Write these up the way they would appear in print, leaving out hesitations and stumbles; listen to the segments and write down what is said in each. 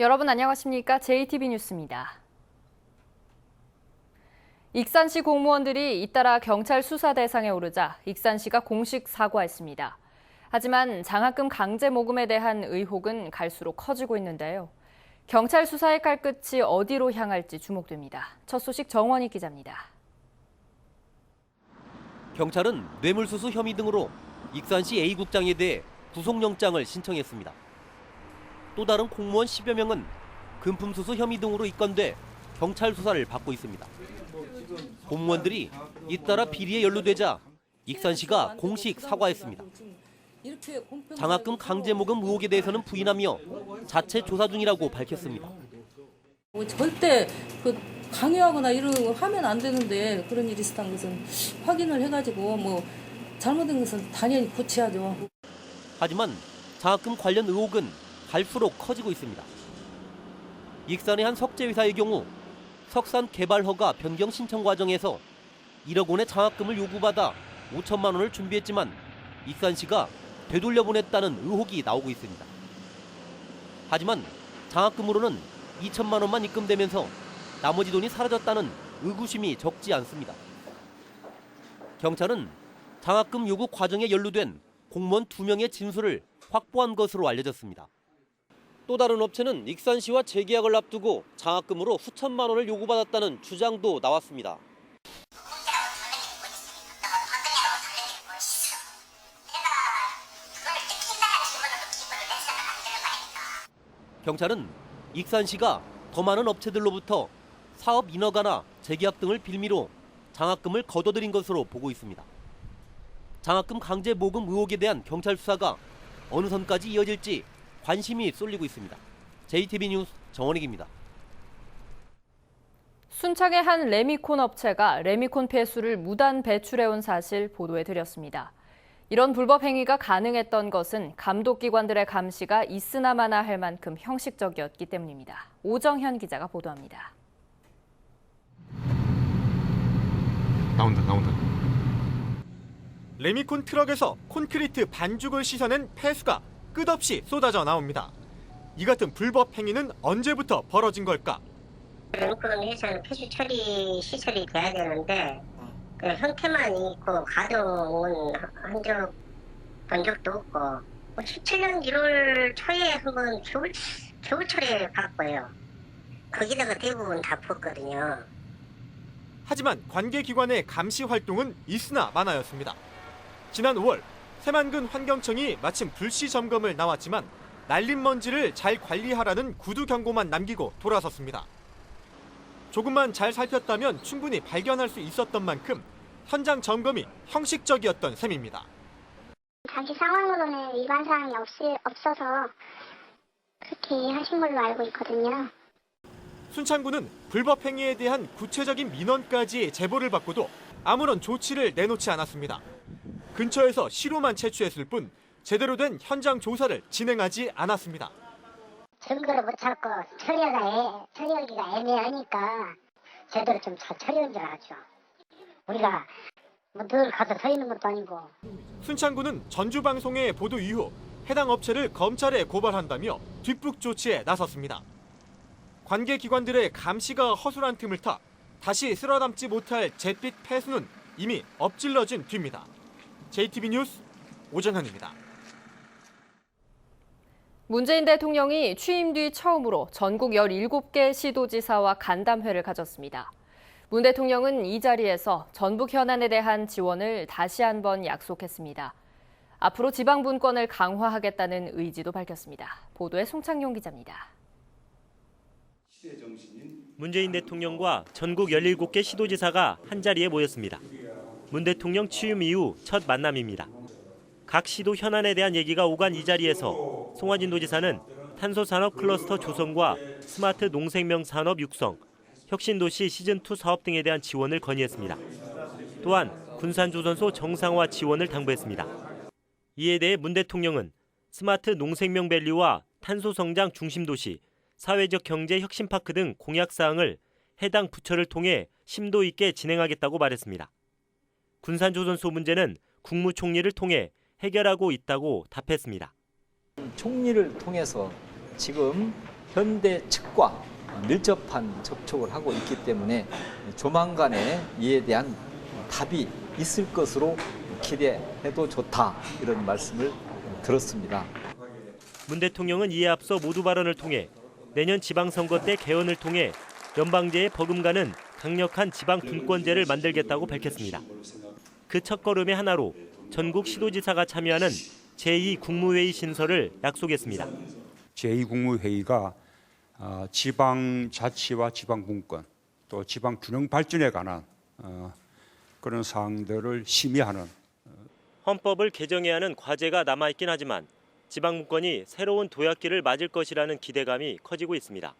여러분 안녕하십니까? JTB 뉴스입니다. 익산시 공무원들이 잇따라 경찰 수사 대상에 오르자 익산시가 공식 사과했습니다. 하지만 장학금 강제 모금에 대한 의혹은 갈수록 커지고 있는데요. 경찰 수사의 칼끝이 어디로 향할지 주목됩니다. 첫 소식 정원희 기자입니다. 경찰은 뇌물수수 혐의 등으로 익산시 A국장에 대해 구속영장을 신청했습니다. 또 다른 공무원 10여 명은 금품수수 혐의 등으로 입건돼 경찰 수사를 받고 있습니다. 공무원들이 잇따라 비리에 연루되자 익산시가 공식 사과했습니다. 장학금 강제 모금 의혹에 대해서는 부인하며 자체 조사 중이라고 밝혔습니다. 절대 강요하거나 이런 거 하면 안 되는데 그런 일이 있었다는 것은 확인을 해가지고 잘못된 것은 당연히 고쳐야죠. 하지만 장학금 관련 의혹은 갈수록 커지고 있습니다. 익산의 한 석재회사의 경우 석산 개발 허가 변경 신청 과정에서 1억 원의 장학금을 요구받아 5천만 원을 준비했지만 익산시가 되돌려보냈다는 의혹이 나오고 있습니다. 하지만 장학금으로는 2천만 원만 입금되면서 나머지 돈이 사라졌다는 의구심이 적지 않습니다. 경찰은 장학금 요구 과정에 연루된 공무원 2명의 진술을 확보한 것으로 알려졌습니다. 또 다른 업체는 익산시와 재계약을 앞두고 장학금으로 수천만 원을 요구받았다는 주장도 나왔습니다. 경찰은 익산시가 더 많은 업체들로부터 사업 인허가나 재계약 등을 빌미로 장학금을 거둬들인 것으로 보고 있습니다. 장학금 강제 모금 의혹에 대한 경찰 수사가 어느 선까지 이어질지 관심이 쏠리고 있습니다. JTB 뉴스 정원익입니다. 순창의 한 레미콘 업체가 레미콘 폐수를 무단 배출해온 사실 보도해드렸습니다. 이런 불법 행위가 가능했던 것은 감독기관들의 감시가 있으나마나 할 만큼 형식적이었기 때문입니다. 오정현 기자가 보도합니다. 나온다. 레미콘 트럭에서 콘크리트 반죽을 씻어낸 폐수가 끝없이 쏟아져 나옵니다. 이 같은 불법 행위는 언제부터 벌어진 걸까? 레미콘 회사는 폐수 처리 시설이 돼야 되는데 그 형태만 있고 가동은 본 적도 없고 17년 1월 초에 한번 겨울철에 봤고요. 거기다가 대부분 다 붓거든요. 하지만 관계기관의 감시 활동은 있으나 마나였습니다. 지난 5월 새만금 환경청이 마침 불시 점검을 나왔지만 날린 먼지를 잘 관리하라는 구두 경고만 남기고 돌아섰습니다. 조금만 잘 살폈다면 충분히 발견할 수 있었던 만큼 현장 점검이 형식적이었던 셈입니다. 당시 상황으로는 위반 사항이 없어서 그렇게 하신 걸로 알고 있거든요. 순창구는 불법 행위에 대한 구체적인 민원까지 제보를 받고도 아무런 조치를 내놓지 않았습니다. 근처에서 시로만 채취했을 뿐 제대로 된 현장 조사를 진행하지 않았습니다. 증거를 못 찾고 처리하기가 애매하니까 제대로 좀 잘 처리한 줄 알았죠. 우리가 늘 가서 서 있는 것도 아니고. 순창구는 전주방송의 보도 이후 해당 업체를 검찰에 고발한다며 뒷북 조치에 나섰습니다. 관계기관들의 감시가 허술한 틈을 타 다시 쓸어담지 못할 잿빛 폐수는 이미 엎질러진 뒤입니다. JTB 뉴스 오정현입니다. 문재인 대통령이 취임 뒤 처음으로 전국 17개 시도지사와 간담회를 가졌습니다. 문 대통령은 이 자리에서 전북 현안에 대한 지원을 다시 한번 약속했습니다. 앞으로 지방 분권을 강화하겠다는 의지도 밝혔습니다. 보도에 송창용 기자입니다. 문재인 대통령과 전국 17개 시도지사가 한자리에 모였습니다. 문 대통령 취임 이후 첫 만남입니다. 각 시도 현안에 대한 얘기가 오간 이 자리에서 송화진 도지사는 탄소산업 클러스터 조성과 스마트 농생명 산업 육성, 혁신도시 시즌2 사업 등에 대한 지원을 건의했습니다. 또한 군산조선소 정상화 지원을 당부했습니다. 이에 대해 문 대통령은 스마트 농생명 밸리와 탄소성장 중심도시, 사회적 경제 혁신파크 등 공약사항을 해당 부처를 통해 심도 있게 진행하겠다고 말했습니다. 군산조선소 문제는 국무총리를 통해 해결하고 있다고 답했습니다. 총리를 통해서 지금 현대 측과 밀접한 접촉을 하고 있기 때문에 조만간에 이에 대한 답이 있을 것으로 기대해도 좋다, 이런 말씀을 들었습니다. 문 대통령은 이에 앞서 모두 발언을 통해 내년 지방선거 때 개헌을 통해 연방제에 버금가는 강력한 지방 분권제를 만들겠다고 밝혔습니다. 그 첫걸음의 하나로 전국 시도지사가 참여하는 제2국무회의 신설을 약속했습니다. 제2국무회의가 지방자치와 지방분권 또 지방균형 발전에 관한 그런 사항들을 심의하는 헌법을 개정해야 하는 과제가 남아있긴 하지만 지방분권이 새로운 도약길을 맞을 것이라는 기대감이 커지고 있습니다.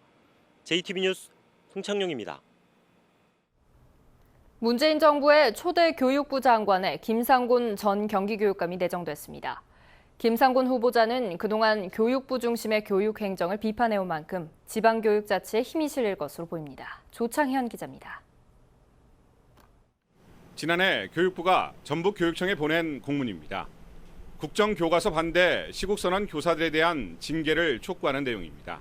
JTB 뉴스 송창용입니다. 문재인 정부의 초대 교육부 장관에 김상곤 전 경기교육감이 내정됐습니다. 김상곤 후보자는 그동안 교육부 중심의 교육 행정을 비판해온 만큼 지방교육 자치에 힘이 실릴 것으로 보입니다. 조창현 기자입니다. 지난해 교육부가 전북교육청에 보낸 공문입니다. 국정교과서 반대 시국선언 교사들에 대한 징계를 촉구하는 내용입니다.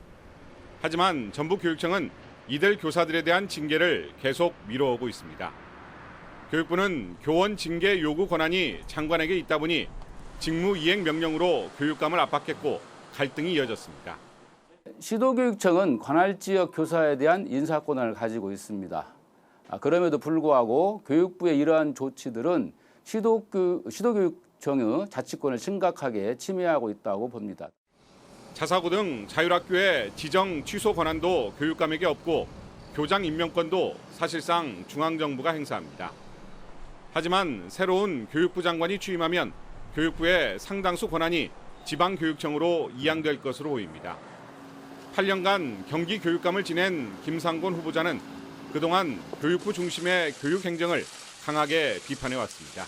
하지만 전북교육청은 이들 교사들에 대한 징계를 계속 미뤄오고 있습니다. 교육부는 교원 징계 요구 권한이 장관에게 있다 보니 직무이행 명령으로 교육감을 압박했고 갈등이 이어졌습니다. 시도교육청은 관할 지역 교사에 대한 인사권을 가지고 있습니다. 그럼에도 불구하고 교육부의 이러한 조치들은 시도교육청의 자치권을 심각하게 침해하고 있다고 봅니다. 자사고 등 자율학교의 지정 취소 권한도 교육감에게 없고 교장 임명권도 사실상 중앙정부가 행사합니다. 하지만 새로운 교육부 장관이 취임하면 교육부의 상당수 권한이 지방교육청으로 이양될 것으로 보입니다. 8년간 경기교육감을 지낸 김상곤 후보자는 그동안 교육부 중심의 교육행정을 강하게 비판해왔습니다.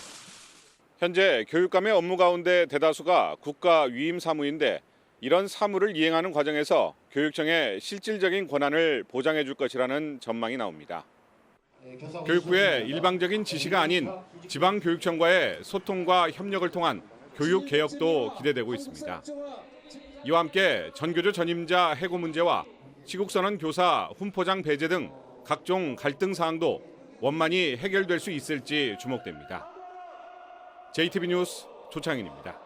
현재 교육감의 업무 가운데 대다수가 국가 위임 사무인데 이런 사무를 이행하는 과정에서 교육청의 실질적인 권한을 보장해 줄 것이라는 전망이 나옵니다. 교육부의 일방적인 지시가 아닌 지방교육청과의 소통과 협력을 통한 교육 개혁도 기대되고 있습니다. 이와 함께 전교조 전임자 해고 문제와 시국선언 교사 훈포장 배제 등 각종 갈등 사항도 원만히 해결될 수 있을지 주목됩니다. JTB 뉴스 조창인입니다.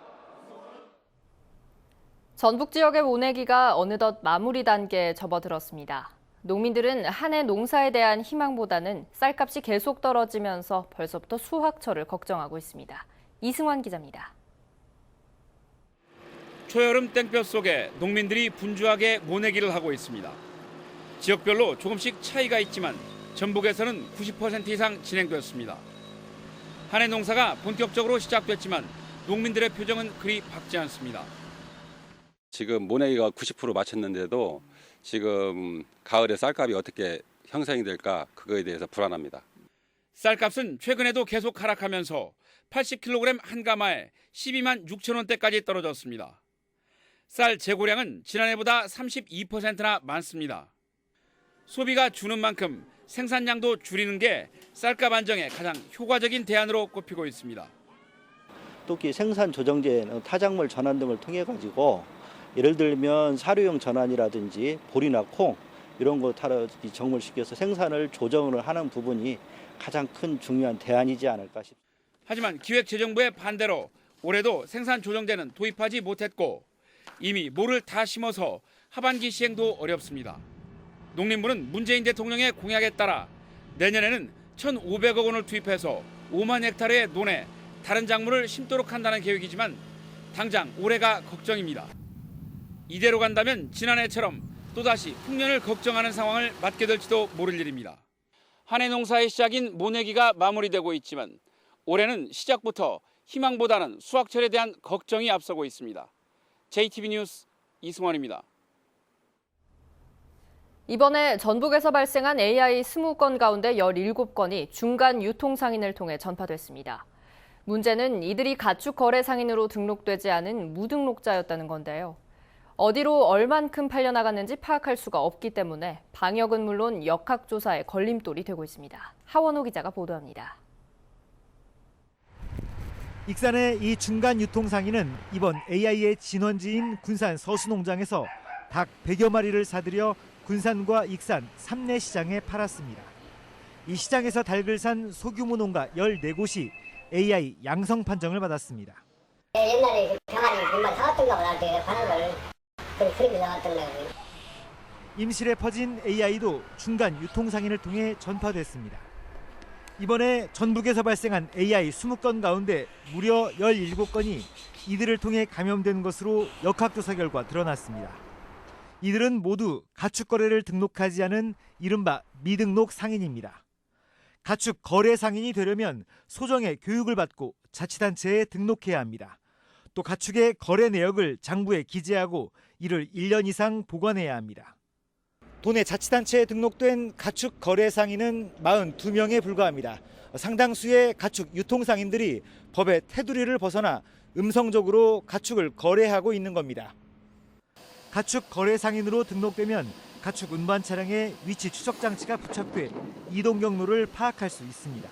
전북 지역의 모내기가 어느덧 마무리 단계에 접어들었습니다. 농민들은 한 해 농사에 대한 희망보다는 쌀값이 계속 떨어지면서 벌써부터 수확철을 걱정하고 있습니다. 이승환 기자입니다. 초여름 땡볕 속에 농민들이 분주하게 모내기를 하고 있습니다. 지역별로 조금씩 차이가 있지만 전북에서는 90% 이상 진행되었습니다. 한 해 농사가 본격적으로 시작됐지만 농민들의 표정은 그리 밝지 않습니다. 지금 모내기가 90% 마쳤는데도 지금 가을에 쌀값이 어떻게 형성이 될까 그거에 대해서 불안합니다. 쌀값은 최근에도 계속 하락하면서 80kg 한 가마에 12만 6천 원대까지 떨어졌습니다. 쌀 재고량은 지난해보다 32%나 많습니다. 소비가 주는 만큼 생산량도 줄이는 게 쌀값 안정에 가장 효과적인 대안으로 꼽히고 있습니다. 특히 생산 조정제는 타작물 전환 등을 통해 가지고 예를 들면 사료용 전환이라든지 보리나 콩 이런 거 정물시켜서 생산을 조정을 하는 부분이 가장 큰 중요한 대안이지 않을까 싶습니다. 하지만 기획재정부의 반대로 올해도 생산 조정제는 도입하지 못했고 이미 모를 다 심어서 하반기 시행도 어렵습니다. 농림부는 문재인 대통령의 공약에 따라 내년에는 1,500억 원을 투입해서 5만 헥타르의 논에 다른 작물을 심도록 한다는 계획이지만 당장 올해가 걱정입니다. 이대로 간다면 지난해처럼 또다시 풍년을 걱정하는 상황을 맞게 될지도 모를 일입니다. 한 해 농사의 시작인 모내기가 마무리되고 있지만 올해는 시작부터 희망보다는 수확철에 대한 걱정이 앞서고 있습니다. JTB 뉴스 이승원입니다. 이번에 전북에서 발생한 AI 20건 가운데 17건이 중간 유통상인을 통해 전파됐습니다. 문제는 이들이 가축 거래 상인으로 등록되지 않은 무등록자였다는 건데요. 어디로 얼만큼 팔려나갔는지 파악할 수가 없기 때문에 방역은 물론 역학조사에 걸림돌이 되고 있습니다. 하원호 기자가 보도합니다. 익산의 이 중간 유통상인은 이번 AI의 진원지인 군산 서수농장에서 닭 100여 마리를 사들여 군산과 익산 3내 시장에 팔았습니다. 이 시장에서 닭을 산 소규모 농가 14곳이 AI 양성 판정을 받았습니다. 옛날에 병아리 정말 사왔던가 보다 되게 바늘을 그렇게 나왔던가요. 임실에 퍼진 AI도 중간 유통상인을 통해 전파됐습니다. 이번에 전북에서 발생한 AI 20건 가운데 무려 17건이 이들을 통해 감염된 것으로 역학조사 결과 드러났습니다. 이들은 모두 가축 거래를 등록하지 않은 이른바 미등록 상인입니다. 가축 거래 상인이 되려면 소정의 교육을 받고 자치단체에 등록해야 합니다. 또 가축의 거래 내역을 장부에 기재하고 이를 1년 이상 보관해야 합니다. 도내 자치단체에 등록된 가축 거래 상인은 42명에 불과합니다. 상당수의 가축 유통상인들이 법의 테두리를 벗어나 음성적으로 가축을 거래하고 있는 겁니다. 가축 거래 상인으로 등록되면 가축 운반 차량에 위치 추적 장치가 부착돼 이동 경로를 파악할 수 있습니다.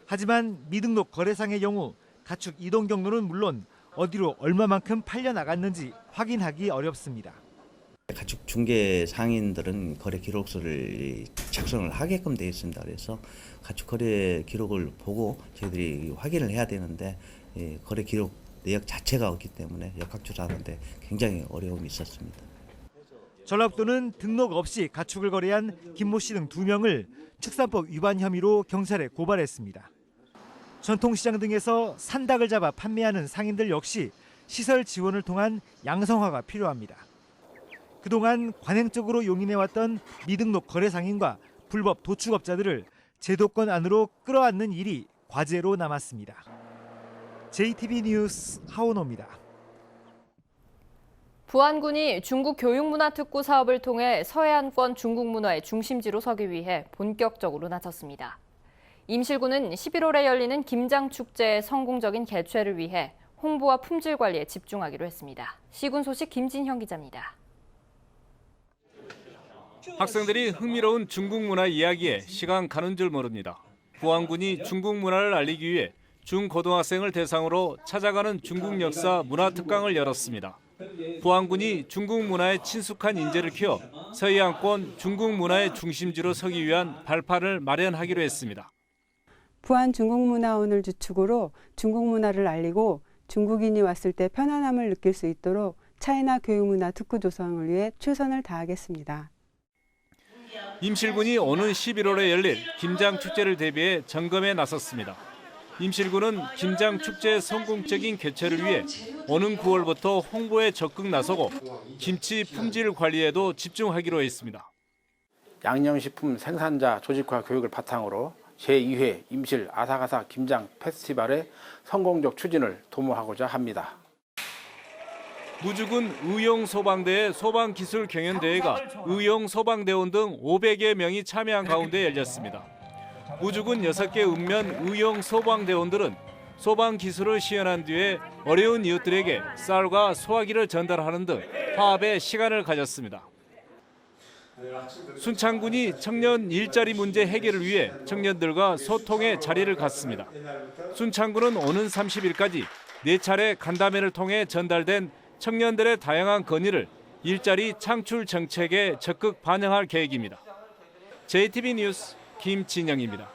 하지만 미등록 거래상의 경우 가축 이동 경로는 물론 어디로 얼마만큼 팔려 나갔는지 확인하기 어렵습니다. 가축 중개 상인들은 거래 기록서를 작성을 하게끔 되어 있습니다. 그래서 가축 거래 기록을 보고 저희들이 확인을 해야 되는데 거래 기록 내역 자체가 없기 때문에 역학조사하는데 굉장히 어려움이 있었습니다. 전라북도는 등록 없이 가축을 거래한 김모 씨 등 2명을 축산법 위반 혐의로 경찰에 고발했습니다. 전통시장 등에서 산닭을 잡아 판매하는 상인들 역시 시설 지원을 통한 양성화가 필요합니다. 그동안 관행적으로 용인해왔던 미등록 거래 상인과 불법 도축업자들을 제도권 안으로 끌어안는 일이 과제로 남았습니다. JTB 뉴스 하원호입니다. 부안군이 중국 교육문화특구 사업을 통해 서해안권 중국 문화의 중심지로 서기 위해 본격적으로 나섰습니다. 임실군은 11월에 열리는 김장축제의 성공적인 개최를 위해 홍보와 품질 관리에 집중하기로 했습니다. 시군 소식 김진형 기자입니다. 학생들이 흥미로운 중국 문화 이야기에 시간 가는 줄 모릅니다. 부안군이 중국 문화를 알리기 위해 중고등학생을 대상으로 찾아가는 중국 역사 문화 특강을 열었습니다. 부안군이 중국 문화에 친숙한 인재를 키워 서해안권 중국 문화의 중심지로 서기 위한 발판을 마련하기로 했습니다. 부안 중국문화원을 주축으로 중국 문화를 알리고 중국인이 왔을 때 편안함을 느낄 수 있도록 차이나 교육문화 특구 조성을 위해 최선을 다하겠습니다. 임실군이 오는 11월에 열릴 김장축제를 대비해 점검에 나섰습니다. 임실군은 김장축제 성공적인 개최를 위해 오는 9월부터 홍보에 적극 나서고 김치 품질 관리에도 집중하기로 했습니다. 양념식품 생산자 조직화 교육을 바탕으로 제2회 임실 아삭아삭 김장 페스티벌의 성공적 추진을 도모하고자 합니다. 무주군 의용소방대의 소방기술경연대회가 의용소방대원 등 500여 명이 참여한 가운데 열렸습니다. 무주군 6개 읍면 의용소방대원들은 소방기술을 시연한 뒤에 어려운 이웃들에게 쌀과 소화기를 전달하는 등 화합의 시간을 가졌습니다. 순창군이 청년 일자리 문제 해결을 위해 청년들과 소통의 자리를 갖습니다. 순창군은 오는 30일까지 4차례 간담회를 통해 전달된 청년들의 다양한 건의를 일자리 창출 정책에 적극 반영할 계획입니다. JTB 뉴스 김진영입니다.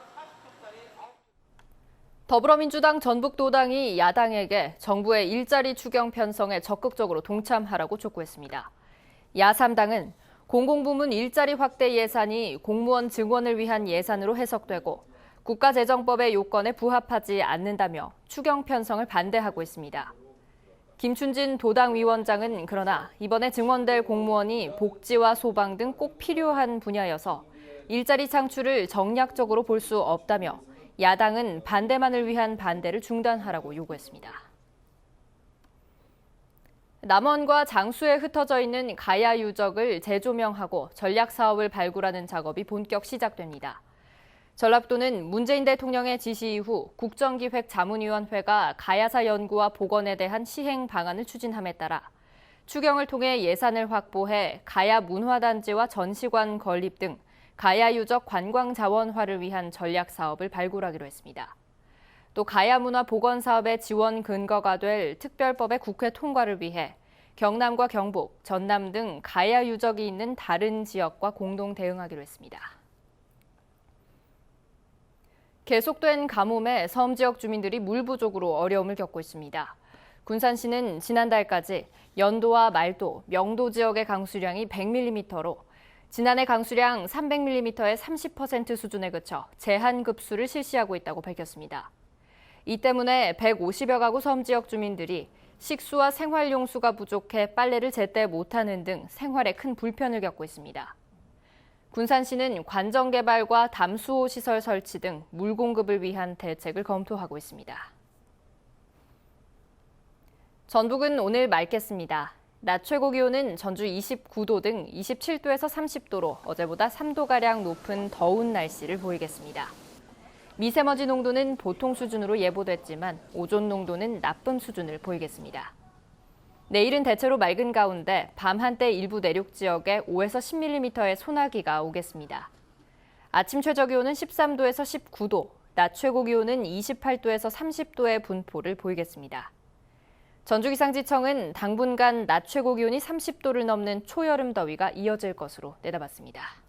더불어민주당 전북도당이 야당에게 정부의 일자리 추경 편성에 적극적으로 동참하라고 촉구했습니다. 야3당은 공공부문 일자리 확대 예산이 공무원 증원을 위한 예산으로 해석되고 국가재정법의 요건에 부합하지 않는다며 추경 편성을 반대하고 있습니다. 김춘진 도당 위원장은 그러나 이번에 증원될 공무원이 복지와 소방 등 꼭 필요한 분야여서 일자리 창출을 정략적으로 볼 수 없다며 야당은 반대만을 위한 반대를 중단하라고 요구했습니다. 남원과 장수에 흩어져 있는 가야 유적을 재조명하고 전략 사업을 발굴하는 작업이 본격 시작됩니다. 전라북도는 문재인 대통령의 지시 이후 국정기획자문위원회가 가야사 연구와 복원에 대한 시행 방안을 추진함에 따라 추경을 통해 예산을 확보해 가야 문화단지와 전시관 건립 등 가야 유적 관광 자원화를 위한 전략 사업을 발굴하기로 했습니다. 또 가야 문화 복원 사업의 지원 근거가 될 특별법의 국회 통과를 위해 경남과 경북, 전남 등 가야 유적이 있는 다른 지역과 공동 대응하기로 했습니다. 계속된 가뭄에 섬 지역 주민들이 물 부족으로 어려움을 겪고 있습니다. 군산시는 지난달까지 연도와 말도, 명도 지역의 강수량이 100mm로 지난해 강수량 300mm의 30% 수준에 그쳐 제한급수를 실시하고 있다고 밝혔습니다. 이 때문에 150여 가구 섬 지역 주민들이 식수와 생활용수가 부족해 빨래를 제때 못하는 등 생활에 큰 불편을 겪고 있습니다. 군산시는 관정 개발과 담수호 시설 설치 등 물 공급을 위한 대책을 검토하고 있습니다. 전북은 오늘 맑겠습니다. 낮 최고 기온은 전주 29도 등 27도에서 30도로 어제보다 3도가량 높은 더운 날씨를 보이겠습니다. 미세먼지 농도는 보통 수준으로 예보됐지만 오존 농도는 나쁨 수준을 보이겠습니다. 내일은 대체로 맑은 가운데 밤 한때 일부 내륙 지역에 5에서 10mm의 소나기가 오겠습니다. 아침 최저 기온은 13도에서 19도, 낮 최고 기온은 28도에서 30도의 분포를 보이겠습니다. 전주기상지청은 당분간 낮 최고 기온이 30도를 넘는 초여름 더위가 이어질 것으로 내다봤습니다.